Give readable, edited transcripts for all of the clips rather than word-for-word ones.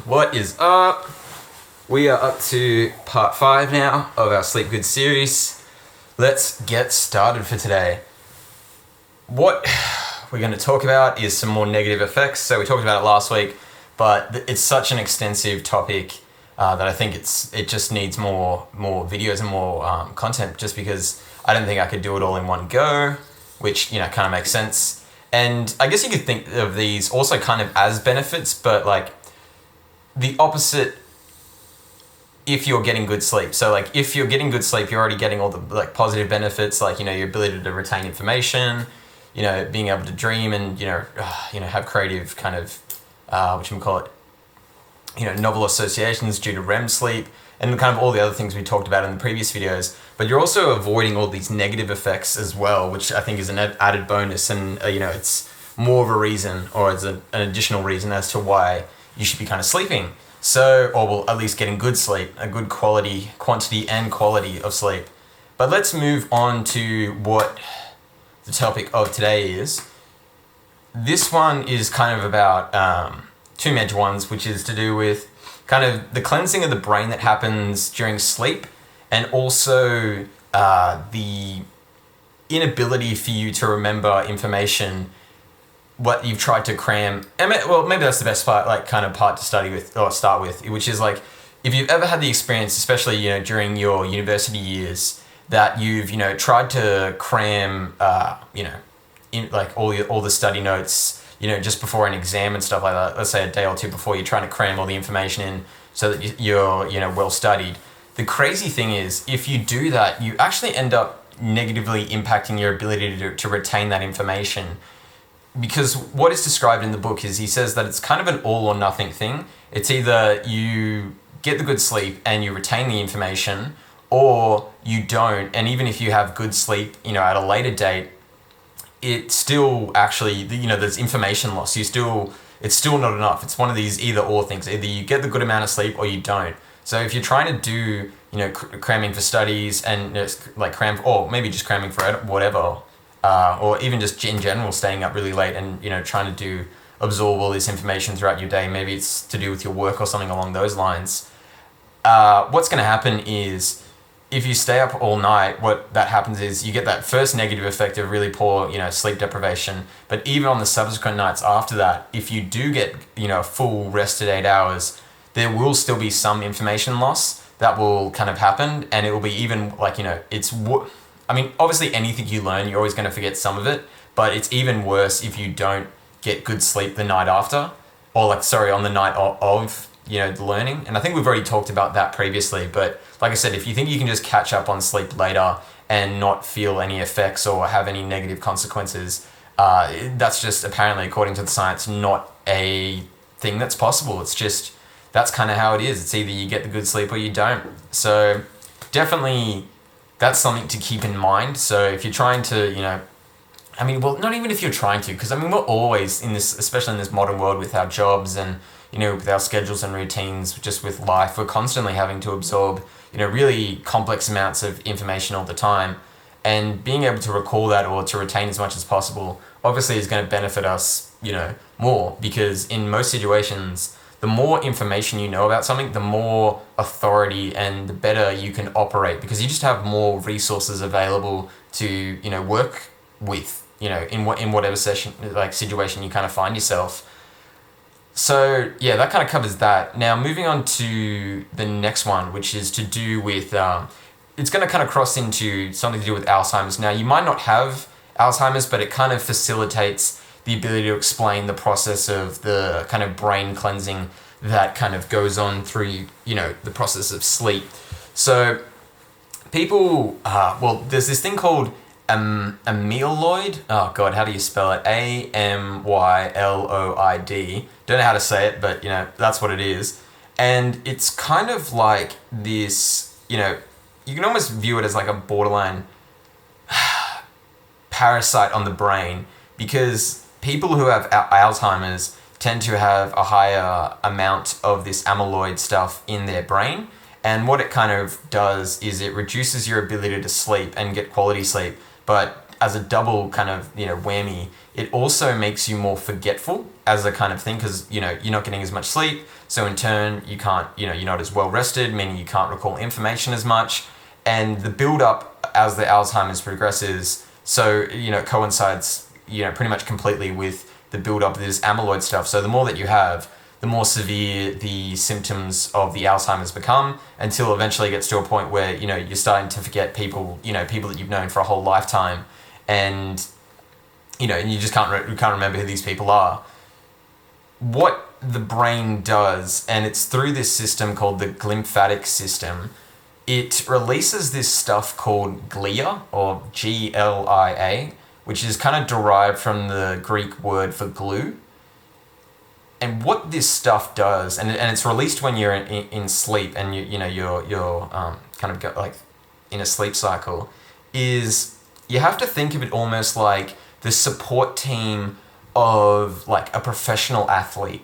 What is up? We are up to part 5 now of our Sleep Good series. Let's get started for today. What we're going to talk about is some more negative effects. So we talked about it last week, but it's such an extensive topic that I think it just needs more videos and more content, just because I don't think I could do it all in one go, which kind of makes sense. And I guess you could think of these also kind of as benefits, but like the opposite if you're getting good sleep. So like if you're getting good sleep, you're already getting all the like positive benefits, like your ability to retain information, being able to dream and have creative kind of novel associations due to REM sleep, and kind of all the other things we talked about in the previous videos. But you're also avoiding all these negative effects as well, which I think is an added bonus, and it's more of a reason, or it's an additional reason as to why you should be kind of sleeping. So, or well, at least getting good sleep, a good quantity and quality of sleep. But let's move on to what the topic of today is. This one is kind of about two major ones, which is to do with kind of the cleansing of the brain that happens during sleep, and also the inability for you to remember information what you've tried to cram. And well, maybe that's the best part, to study with or start with, which is like if you've ever had the experience, especially during your university years, that you've tried to cram in like all the study notes just before an exam and stuff like that. Let's say a day or two before, you're trying to cram all the information in so that you're well studied. The crazy thing is, if you do that, you actually end up negatively impacting your ability to retain that information. Because what is described in the book is, he says that it's kind of an all or nothing thing. It's either you get the good sleep and you retain the information, or you don't. And even if you have good sleep, at a later date, it's still actually, there's information loss. it's still not enough. It's one of these either or things. Either you get the good amount of sleep or you don't. So if you're trying to do, cramming for studies and or maybe just cramming for whatever, or even just in general staying up really late and trying to absorb all this information throughout your day, maybe it's to do with your work or something along those lines, what's going to happen is, if you stay up all night, what that happens is you get that first negative effect of really poor sleep deprivation. But even on the subsequent nights after that, if you do get a full rested 8 hours, there will still be some information loss that will kind of happen, and it will be even obviously anything you learn, you're always going to forget some of it, but it's even worse if you don't get good sleep the night after, or on the night of the learning. And I think we've already talked about that previously, but like I said, if you think you can just catch up on sleep later and not feel any effects or have any negative consequences, that's just apparently, according to the science, not a thing that's possible. It's just, that's kind of how it is. It's either you get the good sleep or you don't. So definitely that's something to keep in mind. So if you're trying to, not even if you're trying to, because we're always in this, especially in this modern world with our jobs and, with our schedules and routines, just with life, we're constantly having to absorb, really complex amounts of information all the time. And being able to recall that or to retain as much as possible, obviously is going to benefit us, more, because in most situations, the more information you know about something, the more authority and the better you can operate, because you just have more resources available to, work with, in whatever situation you kind of find yourself. So yeah, that kind of covers that. Now moving on to the next one, which is to do with, it's going to kind of cross into something to do with Alzheimer's. Now you might not have Alzheimer's, but it kind of facilitates the ability to explain the process of the kind of brain cleansing that kind of goes on through, the process of sleep. So people, there's this thing called amyloid. Oh God, how do you spell it? AMYLOID. Don't know how to say it, but that's what it is. And it's kind of like this, you can almost view it as like a borderline parasite on the brain, because people who have Alzheimer's tend to have a higher amount of this amyloid stuff in their brain. And what it kind of does is it reduces your ability to sleep and get quality sleep. But as a double kind of, whammy, it also makes you more forgetful as a kind of thing, because, you're not getting as much sleep. So in turn, you can't, you're not as well rested, meaning you can't recall information as much. And the build up as the Alzheimer's progresses, so, it coincides, pretty much completely with the build up of this amyloid stuff. So the more that you have, the more severe the symptoms of the Alzheimer's become, until eventually it gets to a point where, you're starting to forget people, people that you've known for a whole lifetime. And, and you just you can't remember who these people are. What the brain does, and it's through this system called the glymphatic system, it releases this stuff called glia, or GLIA, which is kind of derived from the Greek word for glue. And what this stuff does, and it's released when you're in sleep, and you're kind of like in a sleep cycle, is you have to think of it almost like the support team of like a professional athlete.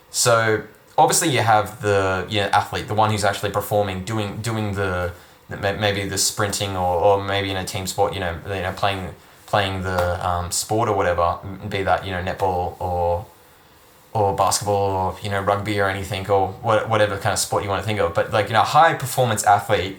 So obviously you have the athlete, the one who's actually performing, doing the maybe the sprinting, or maybe in a team sport, playing the sport or whatever, be that netball or basketball, or rugby or anything, or whatever kind of sport you want to think of. But like, a high performance athlete,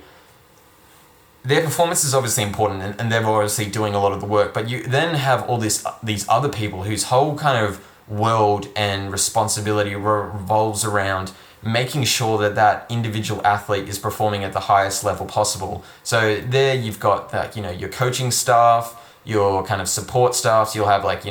their performance is obviously important, and they're obviously doing a lot of the work. But you then have all these other people whose whole kind of world and responsibility revolves around making sure that individual athlete is performing at the highest level possible. So there you've got that, your coaching staff, your kind of support staff. So you'll have like,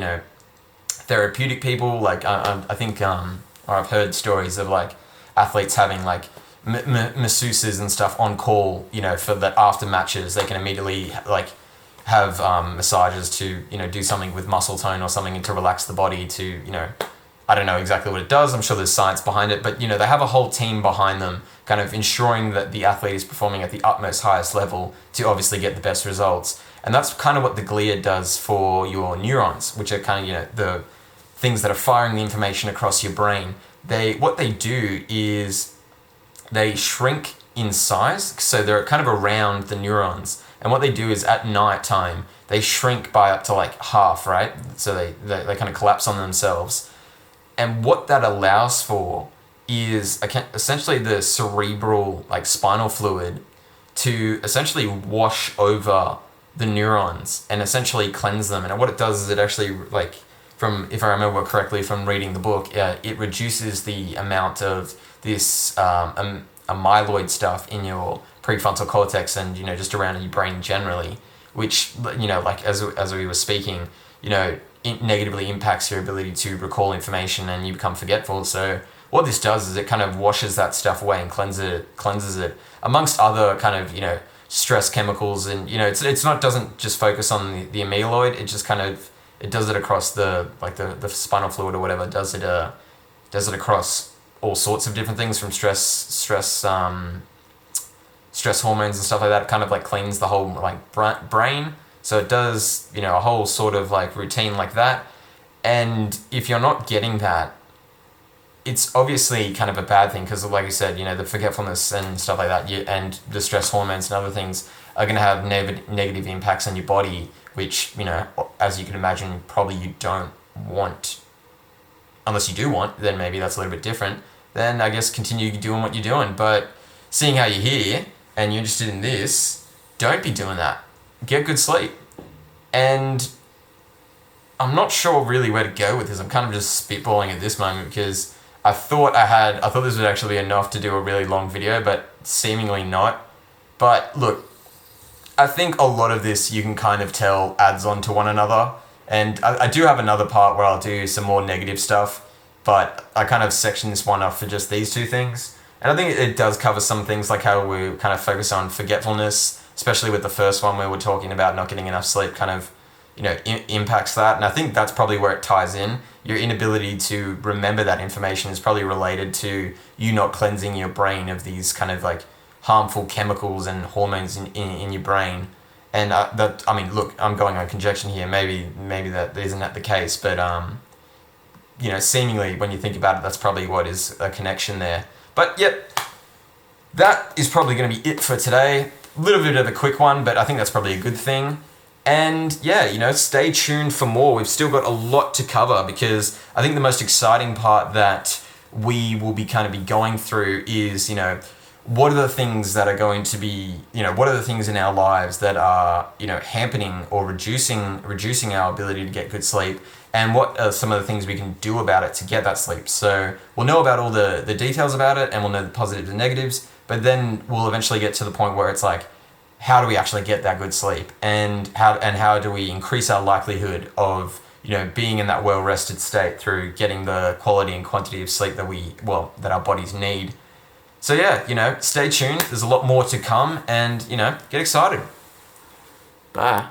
therapeutic people, like I think, or I've heard stories of like athletes having like masseuses and stuff on call, for the after matches. They can immediately like have massages to, do something with muscle tone or something, and to relax the body to, I don't know exactly what it does. I'm sure there's science behind it, but, they have a whole team behind them kind of ensuring that the athlete is performing at the utmost highest level to obviously get the best results. And that's kind of what the glia does for your neurons, which are kind of, the things that are firing the information across your brain. What they do is they shrink in size, so they're kind of around the neurons. And what they do is at night time, they shrink by up to like half, right? So they kind of collapse on themselves. And what that allows for is essentially the cerebral, like spinal fluid, to essentially wash over the neurons and essentially cleanse them. And what it does is it actually, like, if I remember correctly from reading the book, it reduces the amount of this amyloid stuff in your prefrontal cortex and, just around in your brain generally, which, like as we were speaking, it negatively impacts your ability to recall information and you become forgetful. So what this does is it kind of washes that stuff away and cleanses it amongst other kind of, stress chemicals. And, it's not, doesn't just focus on the amyloid. It just kind of, it does it across the spinal fluid or whatever. It does it across all sorts of different things, from stress hormones and stuff like that. It kind of like cleans the whole like brain. So it does, a whole sort of like routine like that. And if you're not getting that, it's obviously kind of a bad thing, because like I said, the forgetfulness and stuff like that, and the stress hormones and other things are going to have negative impacts on your body, which, as you can imagine, probably you don't want. Unless you do want, then maybe that's a little bit different. Then I guess continue doing what you're doing. But seeing how you're here and you're interested in this, don't be doing that. Get good sleep. And I'm not sure really where to go with this. I'm kind of just spitballing at this moment, because I thought this would actually be enough to do a really long video, but seemingly not. But look, I think a lot of this you can kind of tell adds on to one another. And I do have another part where I'll do some more negative stuff, but I kind of section this one off for just these two things. And I think it does cover some things, like how we kind of focus on forgetfulness, especially with the first one where we're talking about not getting enough sleep, kind of, impacts that. And I think that's probably where it ties in. Your inability to remember that information is probably related to you not cleansing your brain of these kind of like harmful chemicals and hormones in your brain. And look, I'm going on conjecture here. Maybe that isn't that the case, but seemingly when you think about it, that's probably what is a connection there. But yep, that is probably going to be it for today. A little bit of a quick one, but I think that's probably a good thing. And yeah, stay tuned for more. We've still got a lot to cover, because I think the most exciting part that we will be kind of be going through is, what are the things that are going to be, what are the things in our lives that are, hampering or reducing our ability to get good sleep, and what are some of the things we can do about it to get that sleep. So we'll know about all the details about it, and we'll know the positives and negatives, but then we'll eventually get to the point where it's like, how do we actually get that good sleep, and how do we increase our likelihood of being in that well-rested state through getting the quality and quantity of sleep that our bodies need. So yeah, stay tuned. There's a lot more to come, and get excited. Bye.